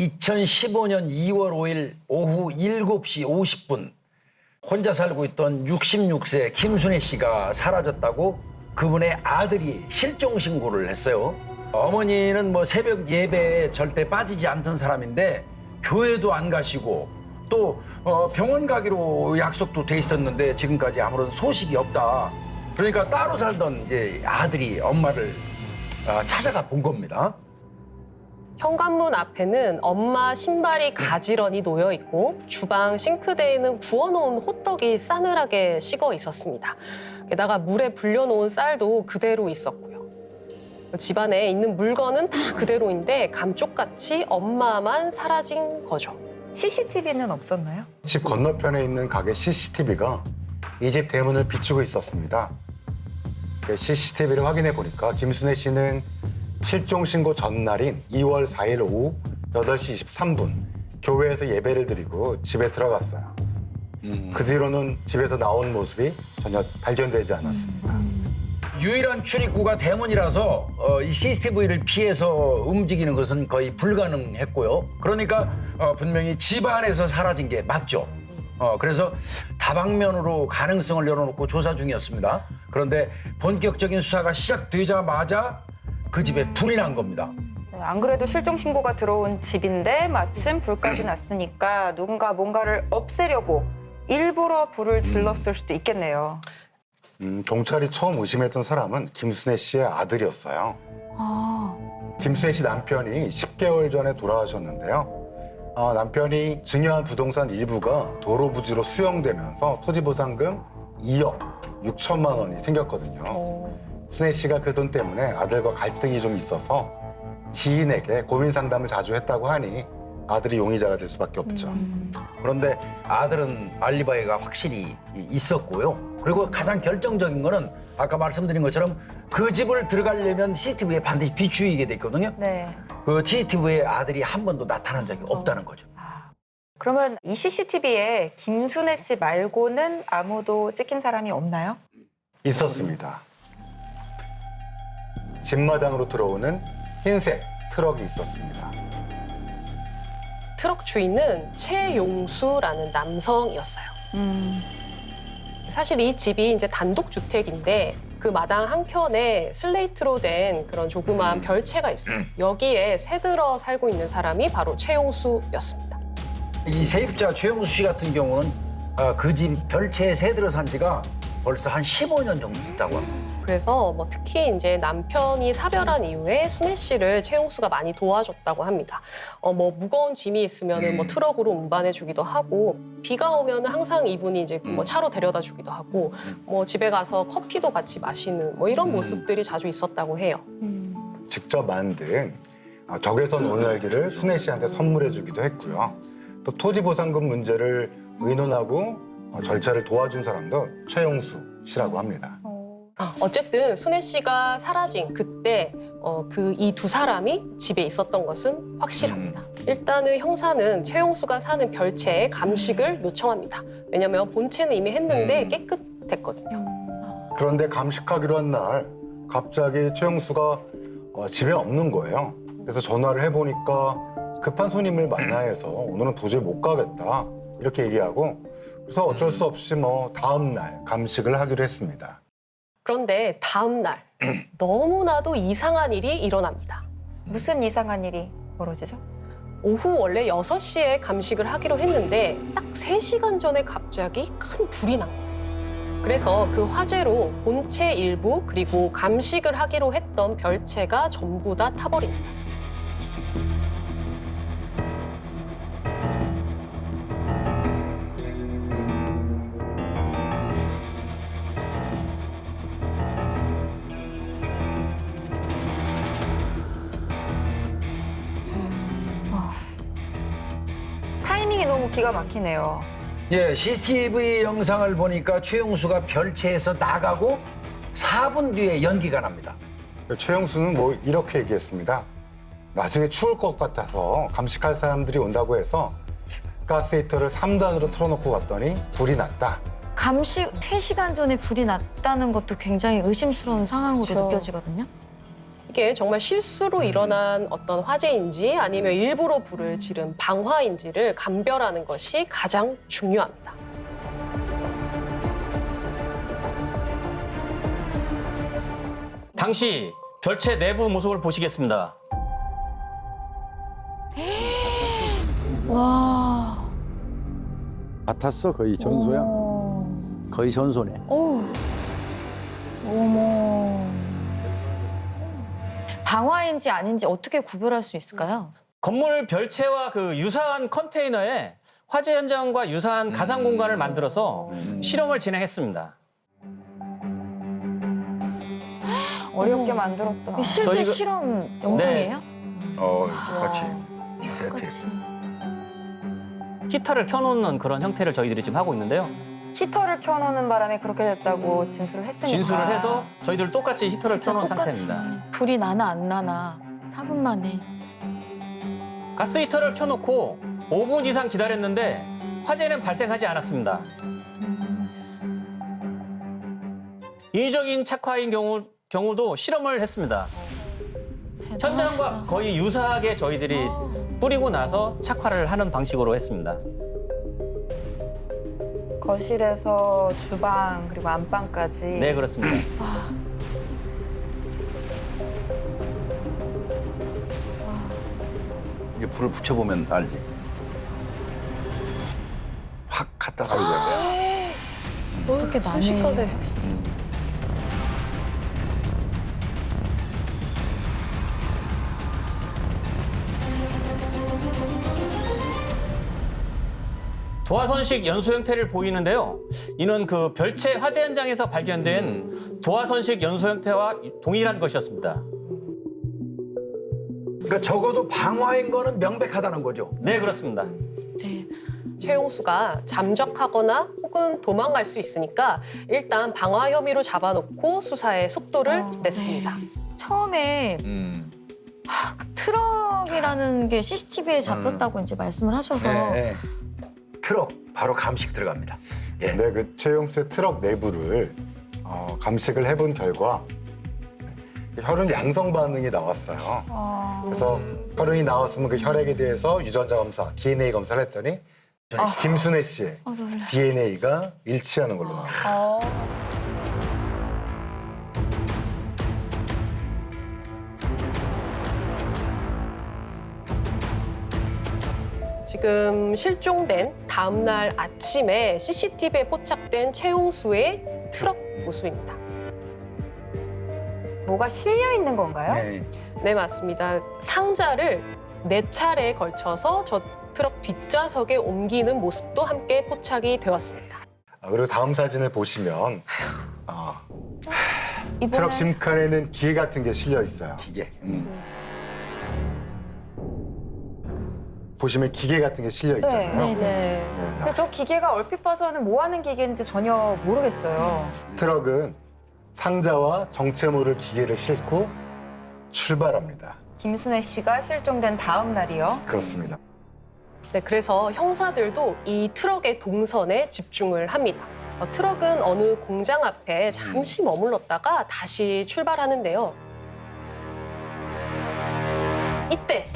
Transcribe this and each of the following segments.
2015년 2월 5일 오후 7시 50분 혼자 살고 있던 66세 김순애 씨가 사라졌다고 그분의 아들이 실종 신고를 했어요. 어머니는 뭐 새벽 예배에 절대 빠지지 않던 사람인데 교회도 안 가시고 또 병원 가기로 약속도 돼 있었는데 지금까지 아무런 소식이 없다. 그러니까 따로 살던 이제 아들이 엄마를 찾아가 본 겁니다. 현관문 앞에는 엄마 신발이 가지런히 놓여 있고 주방 싱크대에는 구워놓은 호떡이 싸늘하게 식어 있었습니다. 게다가 물에 불려놓은 쌀도 그대로 있었고요. 집안에 있는 물건은 다 그대로인데 감쪽같이 엄마만 사라진 거죠. CCTV는 없었나요? 집 건너편에 있는 가게 CCTV가 이 집 대문을 비추고 있었습니다. CCTV를 확인해 보니까 김순애 씨는 실종 신고 전날인 2월 4일 오후 8시 23분 교회에서 예배를 드리고 집에 들어갔어요. 그 뒤로는 집에서 나온 모습이 전혀 발견되지 않았습니다. 유일한 출입구가 대문이라서 이 CCTV를 피해서 움직이는 것은 거의 불가능했고요. 그러니까 분명히 집 안에서 사라진 게 맞죠. 그래서 다방면으로 가능성을 열어놓고 조사 중이었습니다. 그런데 본격적인 수사가 시작되자마자 그 집에 불이 난 겁니다. 안 그래도 실종 신고가 들어온 집인데 마침 불까지 났으니까 누군가 뭔가를 없애려고 일부러 불을 질렀을 수도 있겠네요. 경찰이 처음 의심했던 사람은 김순애 씨의 아들이었어요. 김순애 씨 남편이 10개월 전에 돌아가셨는데요. 남편이 증여한 부동산 일부가 도로 부지로 수용되면서 토지보상금 2억 6천만 원이 생겼거든요. 순애 씨가 그 돈 때문에 아들과 갈등이 좀 있어서 지인에게 고민 상담을 자주 했다고 하니 아들이 용의자가 될 수밖에 없죠. 그런데 아들은 알리바이가 확실히 있었고요. 그리고 가장 결정적인 거는 아까 말씀드린 것처럼 그 집을 들어가려면 CCTV에 반드시 비추이게 돼 있거든요. 네. 그 CCTV에 아들이 한 번도 나타난 적이 없다는 거죠. 그러면 이 CCTV에 김순애 씨 말고는 아무도 찍힌 사람이 없나요? 있었습니다. 집마당으로 들어오는 흰색 트럭이 있었습니다. 트럭 주인은 최용수라는 남성이었어요. 사실 이 집이 이제 단독주택인데 그 마당 한켠에 슬레이트로 된 그런 조그마한 별채가 있어요. 여기에 새들어 살고 있는 사람이 바로 최용수였습니다. 이 세입자 최용수 씨 같은 경우는 그 집 별채에 새들어 산 지가 벌써 한 15년 정도 됐다고 합니다. 그래서 뭐 특히 이제 남편이 사별한 이후에 순애 씨를 최용수가 많이 도와줬다고 합니다. 뭐 무거운 짐이 있으면은 뭐 트럭으로 운반해주기도 하고 비가 오면 항상 이분이 이제 뭐 차로 데려다주기도 하고 뭐 집에 가서 커피도 같이 마시는 뭐 이런 모습들이 자주 있었다고 해요. 직접 만든 적외선 온열기를 순애 씨한테 선물해주기도 했고요. 또 토지보상금 문제를 의논하고 절차를 도와준 사람도 최용수 씨라고 합니다. 어쨌든 순애 씨가 사라진 그때 이 두 사람이 집에 있었던 것은 확실합니다. 일단은 형사는 최용수가 사는 별채에 감식을 요청합니다. 왜냐하면 본체는 이미 했는데 깨끗했거든요. 그런데 감식하기로 한 날 갑자기 최용수가 집에 없는 거예요. 그래서 전화를 해보니까 급한 손님을 만나야 해서 오늘은 도저히 못 가겠다 이렇게 얘기하고 그래서 어쩔 수 없이 뭐 다음 날 감식을 하기로 했습니다. 그런데 다음 날 너무나도 이상한 일이 일어납니다. 무슨 이상한 일이 벌어지죠? 오후 원래 6시에 감식을 하기로 했는데 딱 3시간 전에 갑자기 큰 불이 난 거예요. 그래서 그 화재로 본체 일부 그리고 감식을 하기로 했던 별채가 전부 다 타버립니다. 타이밍이 너무 기가 막히네요. 예, CCTV 영상을 보니까 최용수가 별채에서 나가고 4분 뒤에 연기가 납니다. 최용수는 뭐 이렇게 얘기했습니다. 나중에 추울 것 같아서 감식할 사람들이 온다고 해서 가스히터를 3단으로 틀어놓고 갔더니 불이 났다. 감식 3시간 전에 불이 났다는 것도 굉장히 의심스러운 상황으로 그렇죠. 느껴지거든요. 이게 정말 실수로 일어난 어떤 화재인지 아니면 일부러 불을 지른 방화인지를 감별하는 것이 가장 중요합니다. 당시 별채 내부 모습을 보시겠습니다. 와. 같았어 거의 전소야. 거의 전소네. 어머. 방화인지 아닌지 어떻게 구별할 수 있을까요? 건물 별채와 그 유사한 컨테이너에 화재 현장과 유사한 가상 공간을 만들어서 실험을 진행했습니다. 어렵게 만들었다. 이게 실제 저희가- 실험 영상이에요? 똑같이. 세트. 히터를 켜놓는 그런 형태를 저희들이 지금 하고 있는데요. 히터를 켜놓는 바람에 그렇게 됐다고 진술을 했으니까. 진술을 해서 저희들 똑같이 히터를 켜놓은 똑같이. 상태입니다. 불이 나나 안 나나 4분 만에. 가스 히터를 켜놓고 5분 이상 기다렸는데 화재는 발생하지 않았습니다. 인위적인 착화인 경우도 실험을 했습니다. 현장과 대단하시다. 거의 유사하게 저희들이 뿌리고 나서 착화를 하는 방식으로 했습니다. 거실에서 주방 그리고 안방까지. 네, 그렇습니다. 와. 이게 불을 붙여보면 알지. 확 갖다 버리잖아. 그렇게 나네. 순식간에. 도화선식 연소 형태를 보이는데요. 이는 그 별채 화재 현장에서 발견된 도화선식 연소 형태와 동일한 것이었습니다. 그러니까 적어도 방화인 거는 명백하다는 거죠. 네, 그렇습니다. 네. 최용수가 잠적하거나 혹은 도망갈 수 있으니까 일단 방화 혐의로 잡아놓고 수사에 속도를 냈습니다. 처음에 트럭이라는 게 CCTV에 잡혔다고 이제 말씀을 하셔서 네. 트럭 바로 감식 들어갑니다. 예. 네, 그 최용수의 트럭 내부를 감식을 해본 결과 혈흔 양성 반응이 나왔어요. 그래서 혈흔이 나왔으면 그 혈액에 대해서 유전자 검사, DNA 검사를 했더니 김순애 씨의 놀라. DNA가 일치하는 걸로 나왔어요. 지금 실종된 다음 날 아침에 CCTV에 포착된 최용수의 트럭 모습입니다. 뭐가 실려 있는 건가요? 네. 네, 맞습니다. 상자를 4차례에 걸쳐서 저 트럭 뒷좌석에 옮기는 모습도 함께 포착이 되었습니다. 그리고 다음 사진을 보시면 이번엔 트럭 심칸에는 기계 같은 게 실려 있어요. 기계. 보시면 기계 같은 게 실려 있잖아요. 네. 네네. 근데 저 기계가 얼핏 봐서는 뭐 하는 기계인지 전혀 모르겠어요. 트럭은 상자와 정체모를 기계를 싣고 출발합니다. 김순애 씨가 실종된 다음 날이요. 그렇습니다. 네, 그래서 형사들도 이 트럭의 동선에 집중을 합니다. 트럭은 어느 공장 앞에 잠시 머물렀다가 다시 출발하는데요. 이때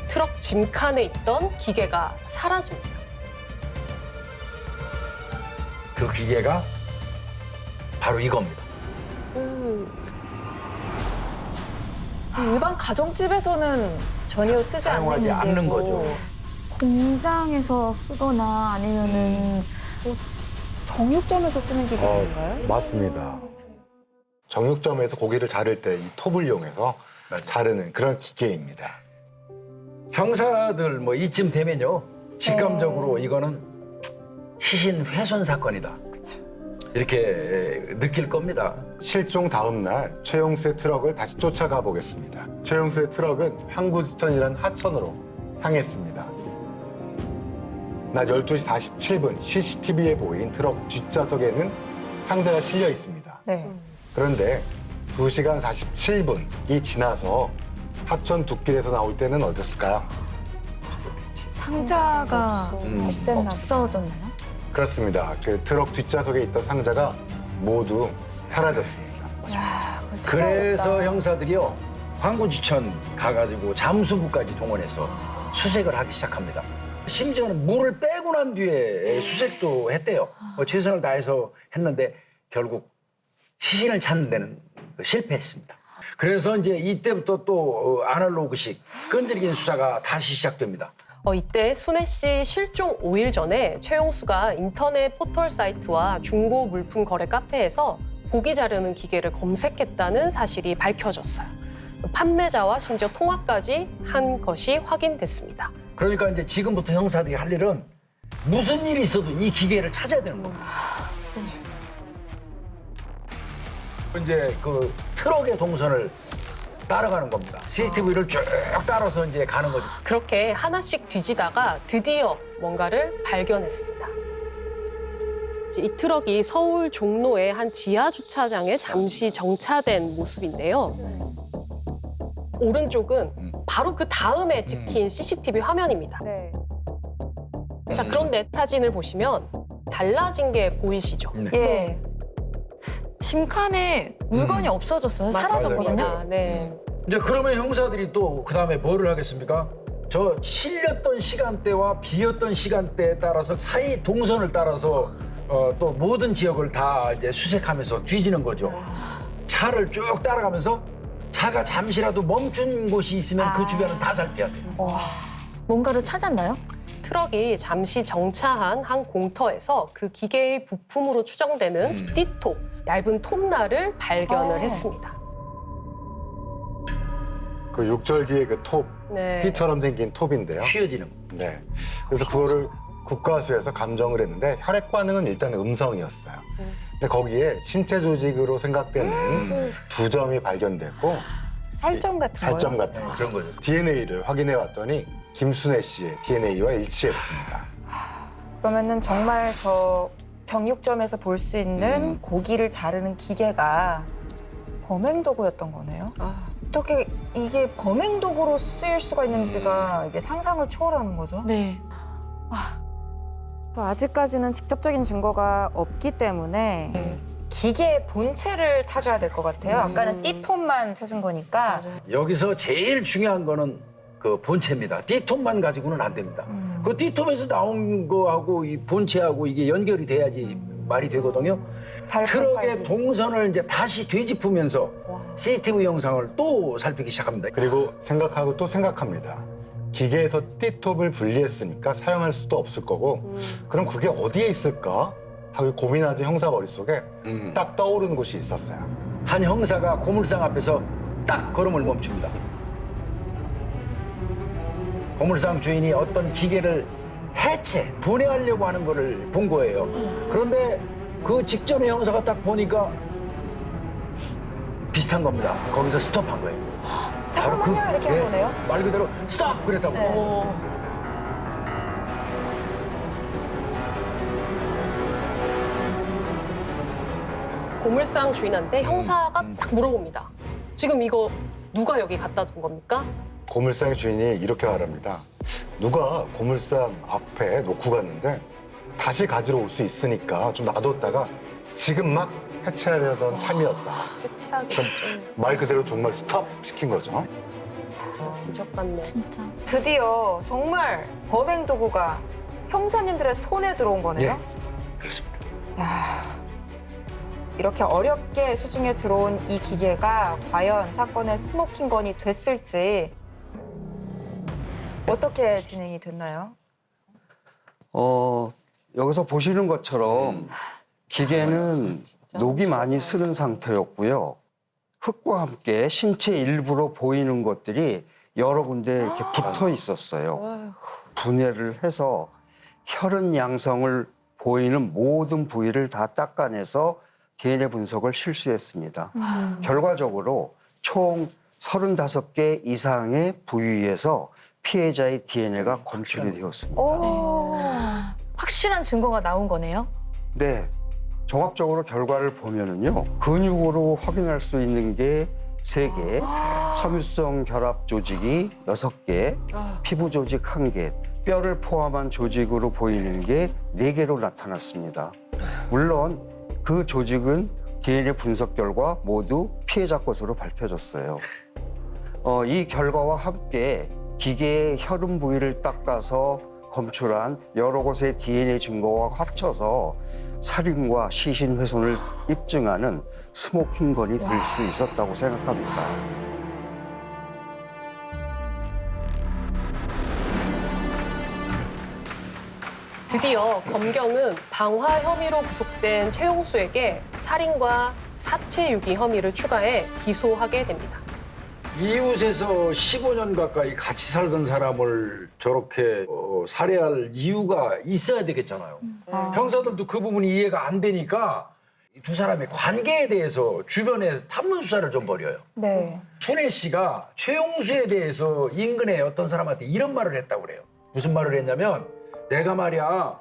트럭 짐칸에 있던 기계가 사라집니다. 그 기계가 바로 이겁니다. 일반 가정집에서는 전혀 쓰지 사용하지 않는 거죠. 공장에서 쓰거나 아니면은 정육점에서 쓰는 기계인가요? 맞습니다. 정육점에서 고기를 자를 때 이 톱을 이용해서 자르는 그런 기계입니다. 형사들 뭐 이쯤 되면요 직감적으로 이거는 시신 훼손 사건이다. 이렇게 느낄 겁니다. 실종 다음 날 최용수의 트럭을 다시 쫓아가 보겠습니다. 최용수의 트럭은 항구지천이라는 하천으로 향했습니다. 낮 12시 47분 CCTV에 보인 트럭 뒷좌석에는 상자가 실려 있습니다. 네. 그런데 2시간 47분이 지나서 하천 둑길에서 나올 때는 어땠을까요? 상자가 없앴나 보다. 없어졌나요? 그렇습니다. 그 트럭 뒷좌석에 있던 상자가 모두 사라졌습니다. 그래서 형사들이요 황구지천 가가지고 잠수부까지 동원해서 수색을 하기 시작합니다. 심지어는 물을 빼고 난 뒤에 수색도 했대요. 최선을 다해서 했는데 결국 시신을 찾는 데는 실패했습니다. 그래서 이제 이때부터 또 아날로그식 끈질긴 수사가 다시 시작됩니다. 이때 순애 씨 실종 5일 전에 최용수가 인터넷 포털 사이트와 중고 물품 거래 카페에서 고기 자르는 기계를 검색했다는 사실이 밝혀졌어요. 판매자와 심지어 통화까지 한 것이 확인됐습니다. 그러니까 이제 지금부터 형사들이 할 일은 무슨 일이 있어도 이 기계를 찾아야 되는 겁니다. 이제 그 트럭의 동선을 따라가는 겁니다. CCTV를 쭉 따라서 이제 가는 거죠. 그렇게 하나씩 뒤지다가 드디어 뭔가를 발견했습니다. 이 트럭이 서울 종로의 한 지하 주차장에 잠시 정차된 모습인데요. 오른쪽은 바로 그 다음에 찍힌 CCTV 화면입니다. 네. 자, 그런데 사진을 보시면 달라진 게 보이시죠? 예. 짐칸에 물건이 없어졌어요. 사라졌거든요. 맞습니다. 네. 이제 그러면 형사들이 또 그다음에 뭐를 하겠습니까? 저 실렸던 시간대와 비었던 시간대에 따라서 사이 동선을 따라서 또 모든 지역을 다 이제 수색하면서 뒤지는 거죠. 차를 쭉 따라가면서 차가 잠시라도 멈춘 곳이 있으면 그 주변은 다 살펴야 돼요. 뭔가를 찾았나요? 트럭이 잠시 정차한 한 공터에서 그 기계의 부품으로 추정되는 띠톱, 얇은 톱날을 발견을 했습니다. 그 육절기의 그 톱, 네. 띠처럼 생긴 톱인데요. 휘어지는 거. 네. 그래서 그거를 국과수에서 감정을 했는데 혈액 반응은 일단 음성이었어요. 근데 거기에 신체 조직으로 생각되는 두 점이 발견됐고 살점 같은 거요? 살점 같은 거. 그런 거죠. DNA를 확인해 왔더니 김순애 씨의 DNA와 일치했습니다. 그러면은 정말 저 정육점에서 볼 수 있는 고기를 자르는 기계가 범행 도구였던 거네요. 어떻게 이게 범행 도구로 쓰일 수가 있는지가 이게 상상을 초월하는 거죠. 네. 아직까지는 직접적인 증거가 없기 때문에 기계의 본체를 찾아야 될 것 같아요. 아까는 띠톱만 찾은 거니까. 여기서 제일 중요한 거는 그 본체입니다. 띠톱만 가지고는 안 됩니다. 그 띠톱에서 나온 거하고 이 본체하고 이게 연결이 돼야지 말이 되거든요. 트럭의 발판까지. 동선을 이제 다시 되짚으면서 CCTV 영상을 또 살피기 시작합니다. 그리고 생각하고 또 생각합니다. 기계에서 띠톱을 분리했으니까 사용할 수도 없을 거고 그럼 그게 어디에 있을까 하고 고민하던 형사 머릿속에 딱 떠오르는 곳이 있었어요. 한 형사가 고물상 앞에서 딱 걸음을 멈춥니다. 고물상 주인이 어떤 기계를 분해하려고 하는 거를 본 거예요. 그런데 그 직전에 형사가 딱 보니까 비슷한 겁니다. 거기서 스톱한 거예요. 잠깐만요, 이렇게 한 거네요. 말 그대로 스톱 그랬다고. 고물상 주인한테 형사가 딱 물어봅니다. 지금 이거 누가 여기 갖다 둔 겁니까? 고물상 주인이 이렇게 말합니다. 누가 고물상 앞에 놓고 갔는데 다시 가지러 올 수 있으니까 좀 놔뒀다가 지금 막 해체하려던 참이었다. 해체하기 말 그대로 정말 스톱 시킨 거죠. 기적 같네. 진짜. 드디어 정말 범행 도구가 형사님들의 손에 들어온 거네요. 예, 그렇습니다. 이렇게 어렵게 수중에 들어온 이 기계가 과연 사건의 스모킹건이 됐을지 어떻게 진행이 됐나요? 여기서 보시는 것처럼 기계는 녹이 많이 쓰는 상태였고요. 흙과 함께 신체 일부로 보이는 것들이 여러 군데 이렇게 붙어 있었어요. 분해를 해서 혈흔 양성을 보이는 모든 부위를 다 닦아내서 DNA 분석을 실시했습니다. 결과적으로 총 35개 이상의 부위에서 피해자의 DNA가 검출이 되었습니다. 확실한 증거가 나온 거네요. 네. 종합적으로 결과를 보면은요. 근육으로 확인할 수 있는 게 3개, 섬유성 결합 조직이 6개, 피부 조직 1개, 뼈를 포함한 조직으로 보이는 게 4개로 나타났습니다. 물론 그 조직은 DNA 분석 결과 모두 피해자 것으로 밝혀졌어요. 이 결과와 함께 기계의 혈흔 부위를 닦아서 검출한 여러 곳의 DNA 증거와 합쳐서 살인과 시신 훼손을 입증하는 스모킹건이 될 수 있었다고 생각합니다. 드디어 검경은 방화 혐의로 구속된 최용수에게 살인과 사체 유기 혐의를 추가해 기소하게 됩니다. 이웃에서 15년 가까이 같이 살던 사람을 저렇게 살해할 이유가 있어야 되겠잖아요. 형사들도 그 부분이 이해가 안 되니까 두 사람의 관계에 대해서 주변에 탐문 수사를 좀 벌여요. 네. 순애 씨가 최용수에 대해서 인근의 어떤 사람한테 이런 말을 했다고 그래요. 무슨 말을 했냐면 내가 말이야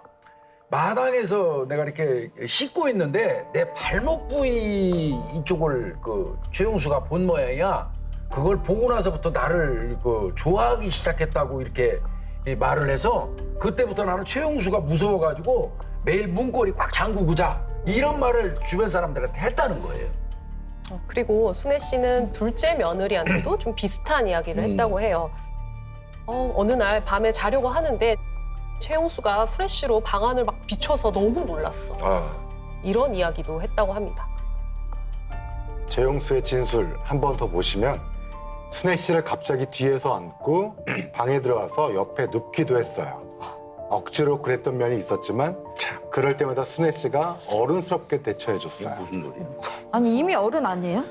마당에서 내가 이렇게 씻고 있는데 내 발목 부위 이쪽을 그 최용수가 본 모양이야. 그걸 보고 나서부터 나를 좋아하기 시작했다고 이렇게 말을 해서 그때부터 나는 최용수가 무서워가지고 매일 문고리 꽉 잠그고 자 이런 말을 주변 사람들한테 했다는 거예요. 그리고 순애 씨는 둘째 며느리한테도 좀 비슷한 이야기를 했다고 해요. 어느 날 밤에 자려고 하는데 최용수가 프레쉬로 방안을 막 비춰서 너무 놀랐어. 이런 이야기도 했다고 합니다. 최용수의 진술 한 번 더 보시면 순애 씨를 갑자기 뒤에서 안고 방에 들어가서 옆에 눕기도 했어요. 억지로 그랬던 면이 있었지만 그럴 때마다 순애 씨가 어른스럽게 대처해줬어요. 무슨 소리야? 아니 이미 어른 아니에요?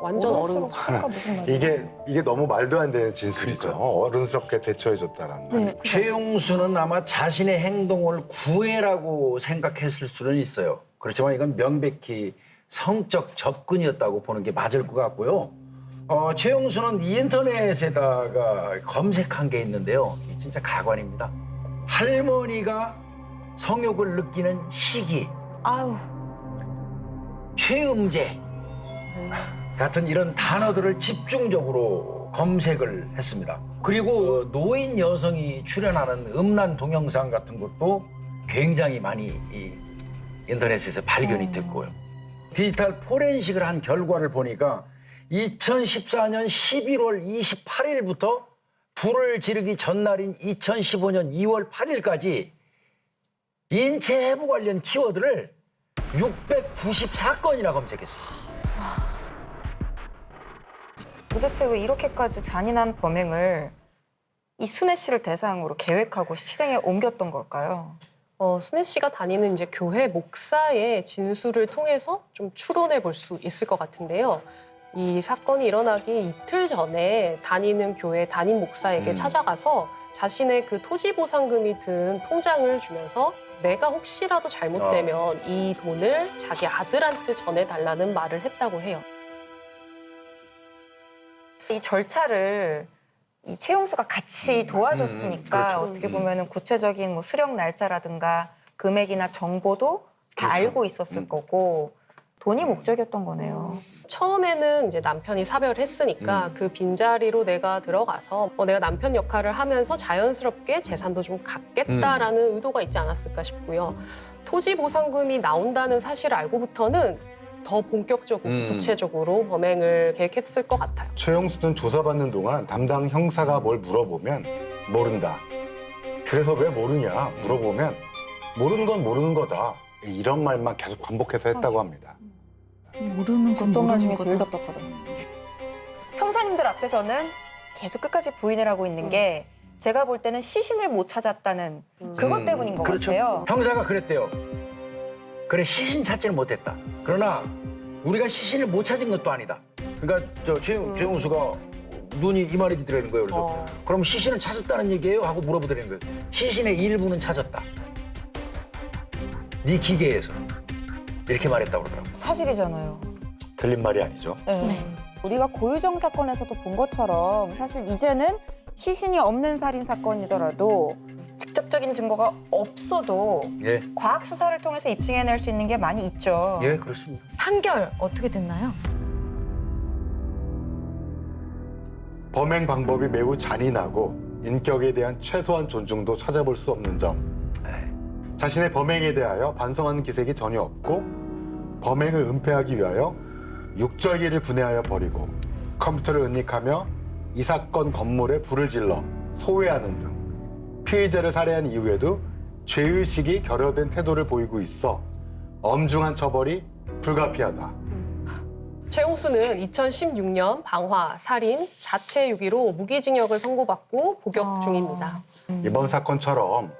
완전 어른. 무슨 말이야? 이게 너무 말도 안 되는 진술이죠. 어른스럽게 대처해줬다라는 말. 네. 최용수는 아마 자신의 행동을 구애라고 생각했을 수는 있어요. 그렇지만 이건 명백히 성적 접근이었다고 보는 게 맞을 것 같고요. 최용수는 인터넷에다가 검색한 게 있는데요. 이게 진짜 가관입니다. 할머니가 성욕을 느끼는 시기, 아유. 최음제 같은 이런 단어들을 집중적으로 검색을 했습니다. 그리고 노인 여성이 출연하는 음란 동영상 같은 것도 굉장히 많이 이 인터넷에서 발견이 됐고요. 디지털 포렌식을 한 결과를 보니까 2014년 11월 28일부터 불을 지르기 전날인 2015년 2월 8일까지 인체 해부 관련 키워드를 694건이나 검색했습니다. 도대체 왜 이렇게까지 잔인한 범행을 이 순애 씨를 대상으로 계획하고 실행에 옮겼던 걸까요? 순애 씨가 다니는 이제 교회 목사의 진술을 통해서 좀 추론해 볼 수 있을 것 같은데요. 이 사건이 일어나기 이틀 전에 다니는 교회 담임 목사에게 찾아가서 자신의 그 토지 보상금이 든 통장을 주면서 내가 혹시라도 잘못되면 이 돈을 자기 아들한테 전해달라는 말을 했다고 해요. 이 절차를 이 최용수가 같이 도와줬으니까 그렇죠. 어떻게 보면은 구체적인 뭐 수령 날짜라든가 금액이나 정보도 다 그렇죠. 알고 있었을 거고 돈이 목적이었던 거네요. 처음에는 이제 남편이 사별했으니까 그 빈자리로 내가 들어가서 내가 남편 역할을 하면서 자연스럽게 재산도 좀 갖겠다라는 의도가 있지 않았을까 싶고요. 토지 보상금이 나온다는 사실을 알고부터는 더 본격적으로 구체적으로 범행을 계획했을 것 같아요. 최용수는 조사받는 동안 담당 형사가 뭘 물어보면 모른다. 그래서 왜 모르냐 물어보면 모르는 건 모르는 거다. 이런 말만 계속 반복해서 했다고 합니다. 모르는 건 어떤 말 모르는 중에 거다. 제일 답답하다. 형사님들 앞에서는 계속 끝까지 부인을 하고 있는 게 제가 볼 때는 시신을 못 찾았다는 그것 때문인 것 그렇죠. 같아요. 형사가 그랬대요. 그래 시신 찾지는 못했다. 그러나 우리가 시신을 못 찾은 것도 아니다. 그러니까 최용수가 눈이 이만해지더라는 거예요. 그래서 그럼 시신을 찾았다는 얘기예요? 하고 물어보더라는 거예요. 시신의 일부는 찾았다. 네 기계에서 이렇게 말했다고 그러더라고요. 사실이잖아요. 틀린 말이 아니죠. 네. 우리가 고유정 사건에서도 본 것처럼 사실 이제는 시신이 없는 살인 사건이더라도 직접적인 증거가 없어도 예, 과학 수사를 통해서 입증해낼 수 있는 게 많이 있죠. 예, 그렇습니다. 판결 어떻게 됐나요? 범행 방법이 매우 잔인하고 인격에 대한 최소한 존중도 찾아볼 수 없는 점. 자신의 범행에 대하여 반성하는 기색이 전혀 없고 범행을 은폐하기 위하여 육절기를 분해하여 버리고 컴퓨터를 은닉하며 이 사건 건물에 불을 질러 소외하는 등 피의자를 살해한 이후에도 죄의식이 결여된 태도를 보이고 있어 엄중한 처벌이 불가피하다. 최용수는 2016년 방화, 살인, 사체 유기로 무기징역을 선고받고 복역 중입니다. 이번 사건처럼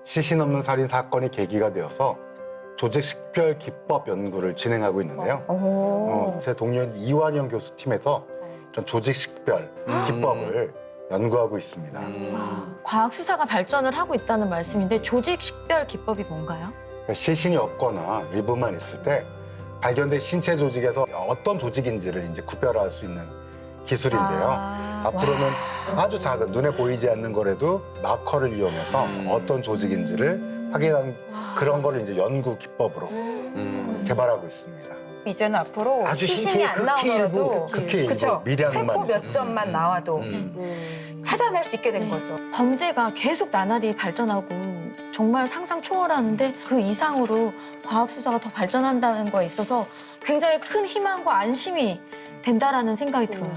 시신 없는 살인 사건이 계기가 되어서 조직 식별 기법 연구를 진행하고 있는데요. 제 동료인 이완영 교수 팀에서 이런 조직 식별 기법을 연구하고 있습니다. 과학 수사가 발전을 하고 있다는 말씀인데 조직 식별 기법이 뭔가요? 그러니까 시신이 없거나 일부만 있을 때 발견된 신체 조직에서 어떤 조직인지를 이제 구별할 수 있는 기술인데요. 앞으로는 아주 작은 눈에 보이지 않는 거라도 마커를 이용해서 어떤 조직인지를 확인하는 그런 거를 이제 연구 기법으로 개발하고 있습니다. 이제는 앞으로 아주 시신이 신체의 안 극히 일부, 나오더라도 극히 일부, 그쵸? 미량만 세포 몇 있어요. 점만 나와도 찾아낼 수 있게 된 거죠. 범죄가 계속 나날이 발전하고 정말 상상 초월하는데 그 이상으로 과학 수사가 더 발전한다는 거에 있어서 굉장히 큰 희망과 안심이 된다라는 생각이 들어요.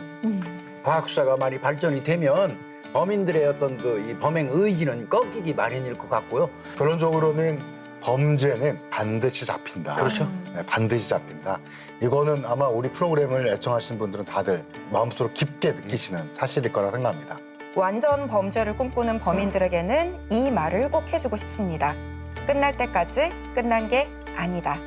과학 수사가 많이 발전이 되면 범인들의 어떤 그 이 범행 의지는 꺾이기 마련일 것 같고요. 결론적으로는 범죄는 반드시 잡힌다. 그렇죠. 네, 반드시 잡힌다. 이거는 아마 우리 프로그램을 애청하시는 분들은 다들 마음속으로 깊게 느끼시는 사실일 거라 생각합니다. 완전 범죄를 꿈꾸는 범인들에게는 이 말을 꼭 해주고 싶습니다. 끝날 때까지 끝난 게 아니다.